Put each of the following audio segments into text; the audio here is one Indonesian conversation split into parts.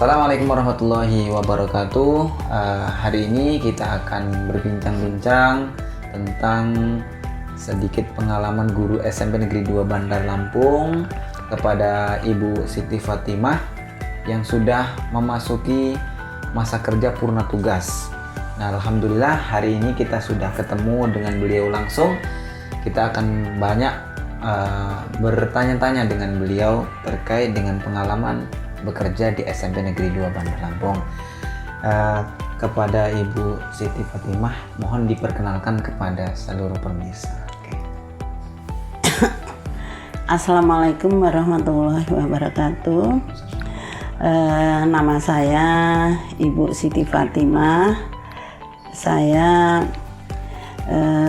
Assalamualaikum warahmatullahi wabarakatuh. Hari ini kita akan berbincang-bincang tentang sedikit pengalaman guru SMP Negeri 2 Bandar Lampung kepada Ibu Siti Fatimah yang sudah memasuki masa kerja purna tugas. Nah, alhamdulillah hari ini kita sudah ketemu dengan beliau langsung. Kita akan banyak bertanya-tanya dengan beliau terkait dengan pengalaman bekerja di SMP Negeri 2 Bandar Lampung. Kepada Ibu Siti Fatimah, mohon diperkenalkan kepada seluruh pemirsa. Oke. Assalamualaikum warahmatullahi wabarakatuh. Nama saya Ibu Siti Fatimah. Saya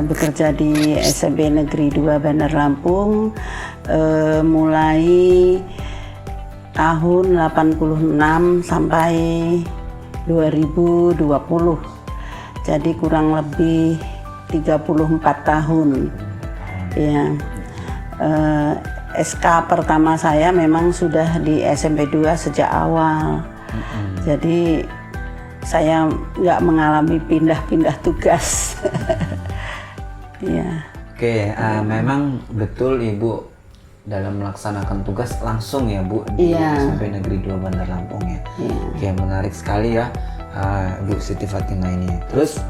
bekerja di SMP Negeri 2 Bandar Lampung mulai tahun 86 sampai 2020. Jadi kurang lebih 34 tahun. Ya. SK pertama saya memang sudah di SMP 2 sejak awal. Jadi saya nggak mengalami pindah-pindah tugas. Ya. Oke, memang betul Ibu dalam melaksanakan tugas langsung ya Bu di SMP Negeri 2 Bandar Lampung ya. Oke, menarik sekali ya Ibu Siti Fatimah ini. Terus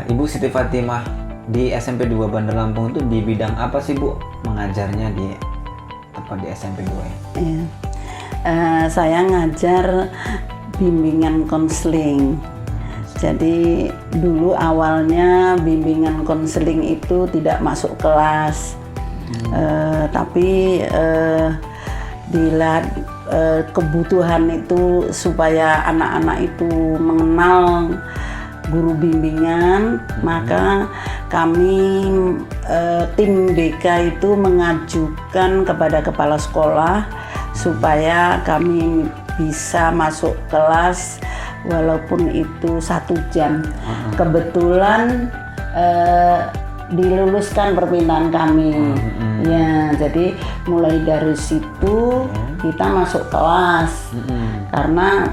Ibu Siti Fatimah di SMP 2 Bandar Lampung itu di bidang apa sih Bu mengajarnya di SMP 2 ya? Iya. Saya ngajar bimbingan konseling. Jadi dulu awalnya bimbingan konseling itu tidak masuk kelas. Tapi bila kebutuhan itu supaya anak-anak itu mengenal guru bimbingan, maka kami tim BK itu mengajukan kepada kepala sekolah supaya kami bisa masuk kelas walaupun itu 1 jam. Kebetulan diluluskan perpindahan kami. Ya, jadi mulai dari situ kita masuk kelas. Karena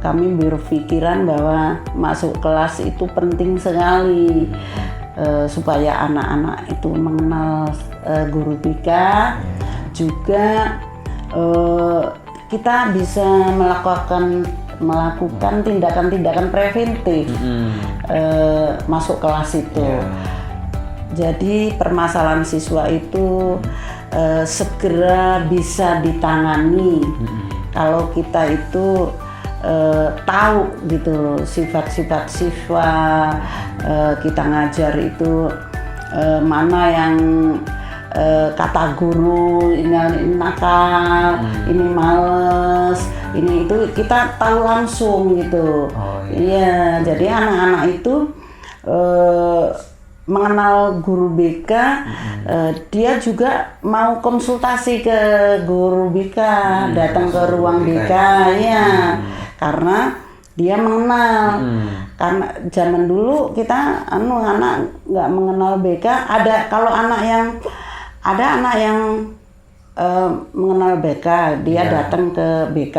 kami berpikiran bahwa masuk kelas itu penting sekali supaya anak-anak itu mengenal guru BK. Juga kita bisa melakukan tindakan-tindakan preventif masuk kelas itu. Jadi permasalahan siswa itu segera bisa ditangani kalau kita itu tahu gitu sifat-sifat siswa. Kita ngajar itu mana yang kata guru ini nakal, ini males, ini itu kita tahu langsung gitu. Iya, jadi anak-anak itu mengenal guru BK, dia juga mau konsultasi ke guru BK, datang ke ruang BK, ya, karena dia mengenal. Karena zaman dulu kita anak nggak mengenal BK. Kalau anak yang mengenal BK, dia datang ke BK.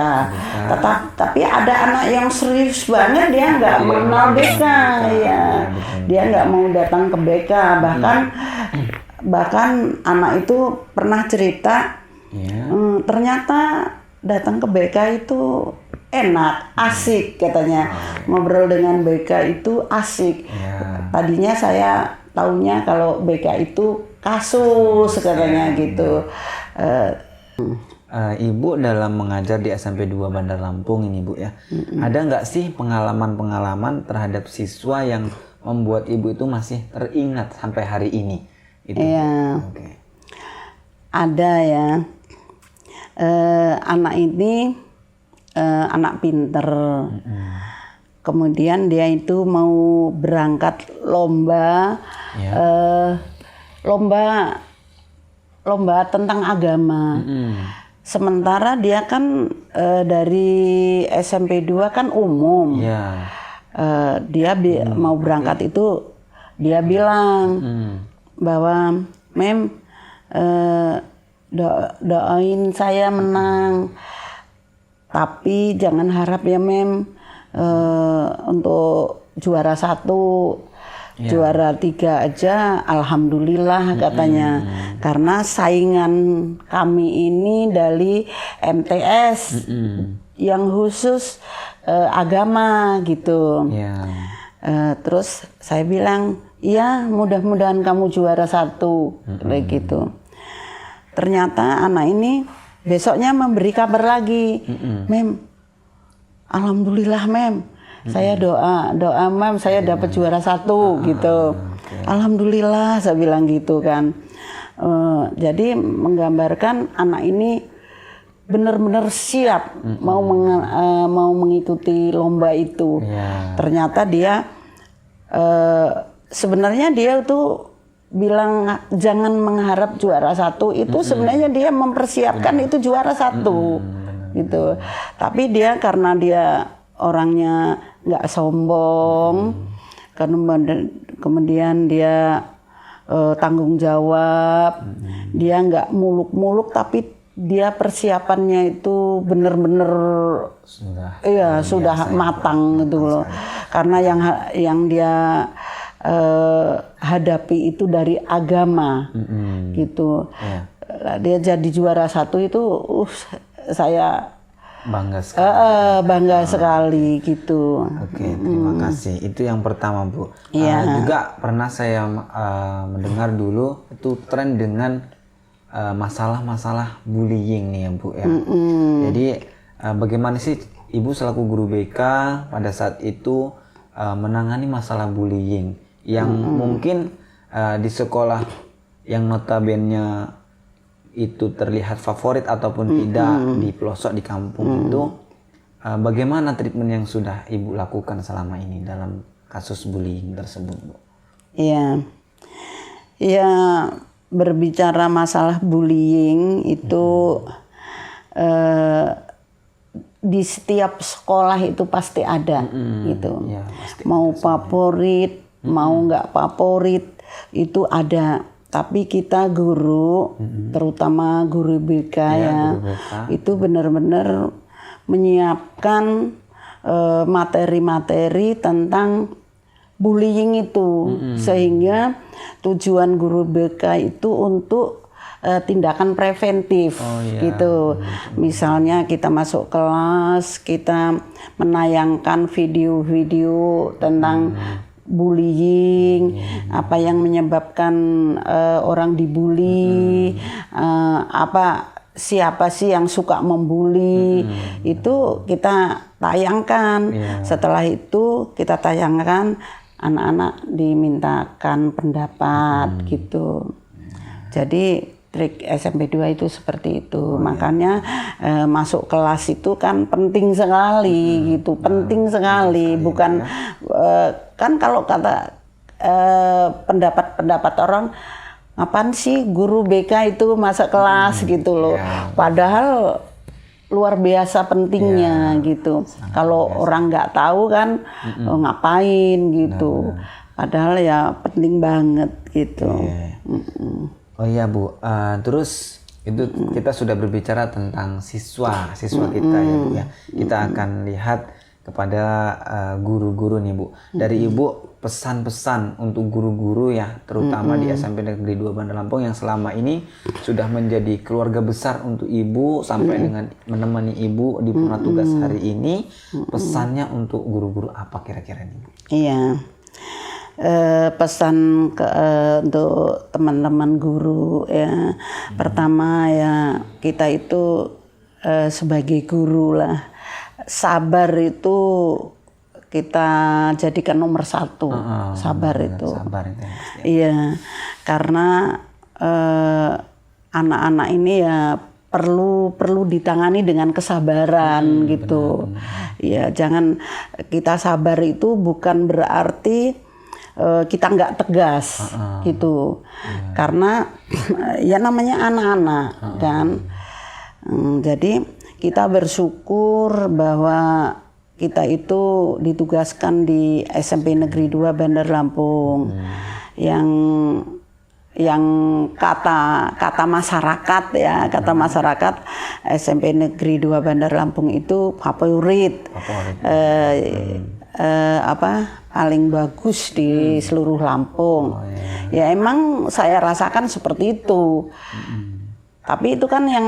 Tapi ada anak yang serius banget, dia nggak mengenal BK, ya. Dia nggak mau datang ke BK. Bahkan anak itu pernah cerita, ternyata datang ke BK itu enak, asik katanya. Ngobrol dengan BK itu asik. Tadinya saya taunya kalau BK itu kasus katanya gitu. Ibu dalam mengajar di SMP 2 Bandar Lampung ini Bu ya, ada nggak sih pengalaman-pengalaman terhadap siswa yang membuat Ibu itu masih teringat sampai hari ini? Iya. Ada ya. Anak ini anak pinter. Kemudian dia itu mau berangkat lomba, lomba tentang agama. Sementara dia kan dari SMP 2 kan umum. Dia mau berangkat itu, dia bilang bahwa Mem, doain saya menang. Tapi jangan harap ya Mem untuk juara 1, juara 3 aja alhamdulillah katanya. Karena saingan kami ini dari MTS yang khusus agama gitu. Terus saya bilang, iya mudah-mudahan kamu juara 1 kayak gitu. Ternyata anak ini besoknya memberi kabar lagi, Mem, alhamdulillah Mem, saya doa Mem, saya dapat juara 1 gitu. Alhamdulillah saya bilang gitu kan. Jadi menggambarkan anak ini benar-benar siap mau mengikuti lomba itu. Ternyata dia sebenarnya dia tuh bilang jangan mengharap juara 1 itu sebenarnya dia mempersiapkan itu juara 1 gitu. Tapi dia karena dia orangnya nggak sombong, kemudian dia tanggung jawab, dia nggak muluk-muluk tapi dia persiapannya itu benar-benar sudah matang gitu loh. Karena yang dia hadapi itu dari agama gitu. Dia jadi juara 1 itu saya bangga sekali. Bangga sekali gitu. Oke, terima kasih. Itu yang pertama, Bu. Juga pernah saya mendengar dulu itu tren dengan masalah-masalah bullying nih ya, Bu ya. Jadi bagaimana sih Ibu selaku guru BK pada saat itu menangani masalah bullying yang mungkin di sekolah yang notabene itu terlihat favorit ataupun tidak di pelosok di kampung itu, bagaimana treatment yang sudah Ibu lakukan selama ini dalam kasus bullying tersebut, Bu? Iya, ya berbicara masalah bullying itu di setiap sekolah itu pasti ada gitu. Pasti mau favorit, mau nggak favorit itu ada. Tapi kita guru, terutama guru BK guru BK. Itu benar-benar menyiapkan materi-materi tentang bullying itu, sehingga tujuan guru BK itu untuk tindakan preventif gitu. Misalnya kita masuk kelas, kita menayangkan video-video tentang bullying, apa yang menyebabkan orang dibully, siapa sih yang suka membuli, itu kita tayangkan. Setelah itu kita tayangkan, anak-anak dimintakan pendapat gitu. Jadi trik SMP 2 itu seperti itu. Makanya masuk kelas itu kan penting sekali gitu, penting sekali. Bukan kan kalau kata pendapat orang, apaan sih guru BK itu masuk kelas gitu loh. Padahal luar biasa pentingnya gitu. Kalau orang nggak tahu kan ngapain gitu. Padahal ya penting banget gitu. Oh iya Bu, terus itu kita sudah berbicara tentang siswa kita ya Bu ya. Kita akan lihat kepada guru-guru nih Bu. Dari Ibu pesan-pesan untuk guru-guru ya, terutama di SMP Negeri 2 Bandar Lampung yang selama ini sudah menjadi keluarga besar untuk Ibu sampai dengan menemani Ibu di purna tugas hari ini. Pesannya untuk guru-guru apa kira-kira nih Bu? Iya. Pesan untuk teman-teman guru ya, pertama ya kita itu sebagai guru lah, sabar itu kita jadikan nomor 1. Sabar itu iya, karena anak-anak ini ya perlu ditangani dengan kesabaran gitu. Ya jangan, kita sabar itu bukan berarti kita nggak tegas gitu, karena ya namanya anak-anak kan. Jadi kita bersyukur bahwa kita itu ditugaskan di SMP Negeri 2 Bandar Lampung yang yang kata masyarakat ya, kata masyarakat SMP Negeri 2 Bandar Lampung itu favorit. Paling bagus di seluruh Lampung. Ya emang saya rasakan seperti itu. Tapi itu kan yang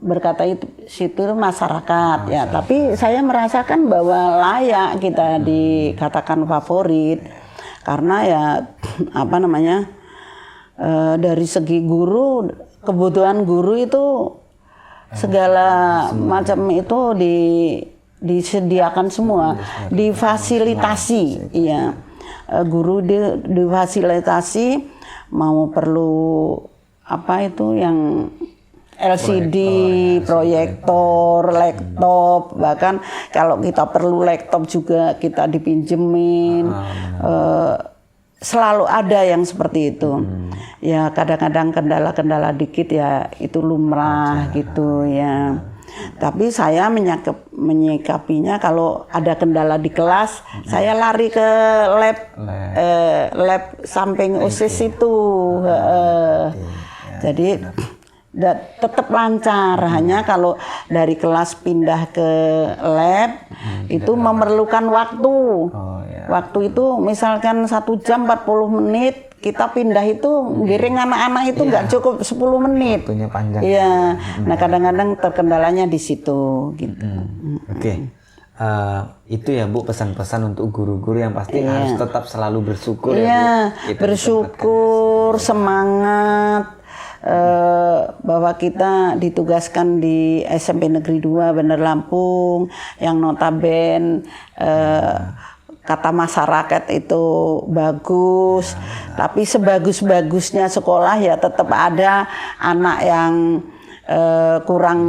berkata itu situ masyarakat ya. Tapi saya merasakan bahwa layak kita dikatakan favorit karena ya dari segi guru, kebutuhan guru itu segala macam itu disediakan semua, difasilitasi, iya. Guru difasilitasi, mau perlu yang LCD, proyektor, laptop, bahkan kalau kita perlu laptop juga kita dipinjemin. Selalu ada yang seperti itu. Ya kadang-kadang kendala-kendala dikit ya itu lumrah gitu ya. Tapi saya menyikapinya kalau ada kendala di kelas, saya lari ke lab samping OSIS itu. Jadi tetap lancar, hanya kalau dari kelas pindah ke lab itu memerlukan waktu. Waktu itu misalkan 1 jam 40 menit, kita pindah itu giring anak-anak itu nggak cukup 10 menit. Waktunya panjang. Iya. Nah kadang-kadang terkendalanya di situ gitu. Oke. Itu ya Bu, pesan-pesan untuk guru-guru yang pasti harus tetap selalu bersyukur ya Bu. Bersyukur, semangat. Bahwa kita ditugaskan di SMP Negeri 2 Bandar Lampung yang notabene kata masyarakat itu bagus, tapi sebagus-bagusnya sekolah ya tetap ada anak yang kurang,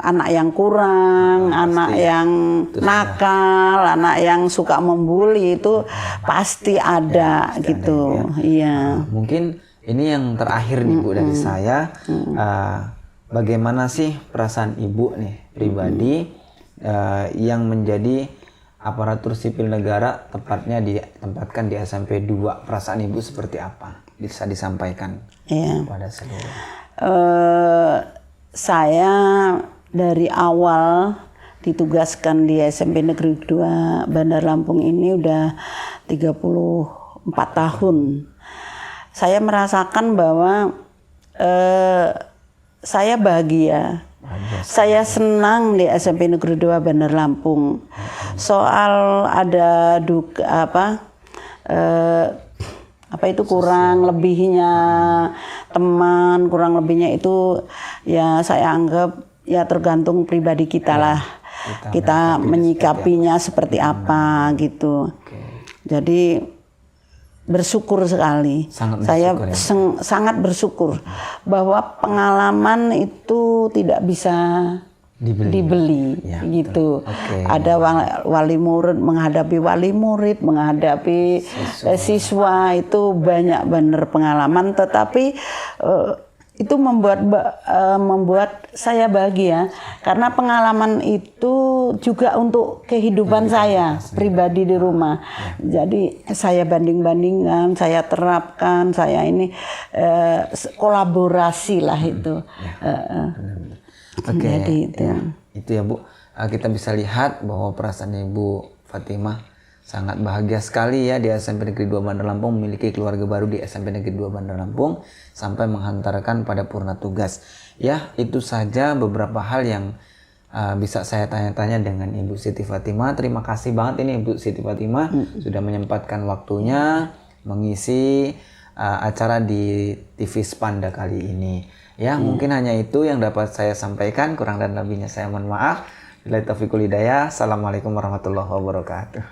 anak yang nakal, anak yang suka membuli, itu pasti ada gitu. Iya. Mungkin ini yang terakhir nih Bu dari saya. Bagaimana sih perasaan Ibu nih pribadi yang menjadi aparatur sipil negara, tepatnya ditempatkan di SMP 2. Perasaan Ibu seperti apa? Bisa disampaikan kepada seluruh. Saya dari awal ditugaskan di SMP Negeri 2 Bandar Lampung ini udah 34 tahun. Saya merasakan bahwa saya bahagia. Saya senang di SMP Negeri 2 Bandar Lampung. Soal ada itu kurang lebihnya teman, kurang lebihnya itu ya saya anggap ya tergantung pribadi kita lah. Kita menyikapinya seperti apa gitu. Jadi bersyukur sekali. Sangat bersyukur bahwa pengalaman itu tidak bisa dibeli gitu. Ada wali murid menghadapi wali murid, menghadapi siswa itu banyak benar pengalaman, tetapi itu membuat saya bahagia karena pengalaman itu juga untuk kehidupan saya pribadi di rumah. Jadi saya banding-bandingkan, saya terapkan, saya ini kolaborasi lah itu. Jadi itu ya Bu. Kita bisa lihat bahwa perasaan Ibu Fatimah sangat bahagia sekali ya di SMP Negeri 2 Bandar Lampung, memiliki keluarga baru di SMP Negeri 2 Bandar Lampung sampai menghantarkan pada purna tugas. Ya, itu saja beberapa hal yang bisa saya tanya-tanya dengan Ibu Siti Fatimah. Terima kasih banget ini Ibu Siti Fatimah sudah menyempatkan waktunya mengisi acara di TV Spanda kali ini. Ya, mungkin hanya itu yang dapat saya sampaikan, kurang dan lebihnya saya mohon maaf. Billahi taufiq wal hidayah. Assalamualaikum warahmatullahi wabarakatuh.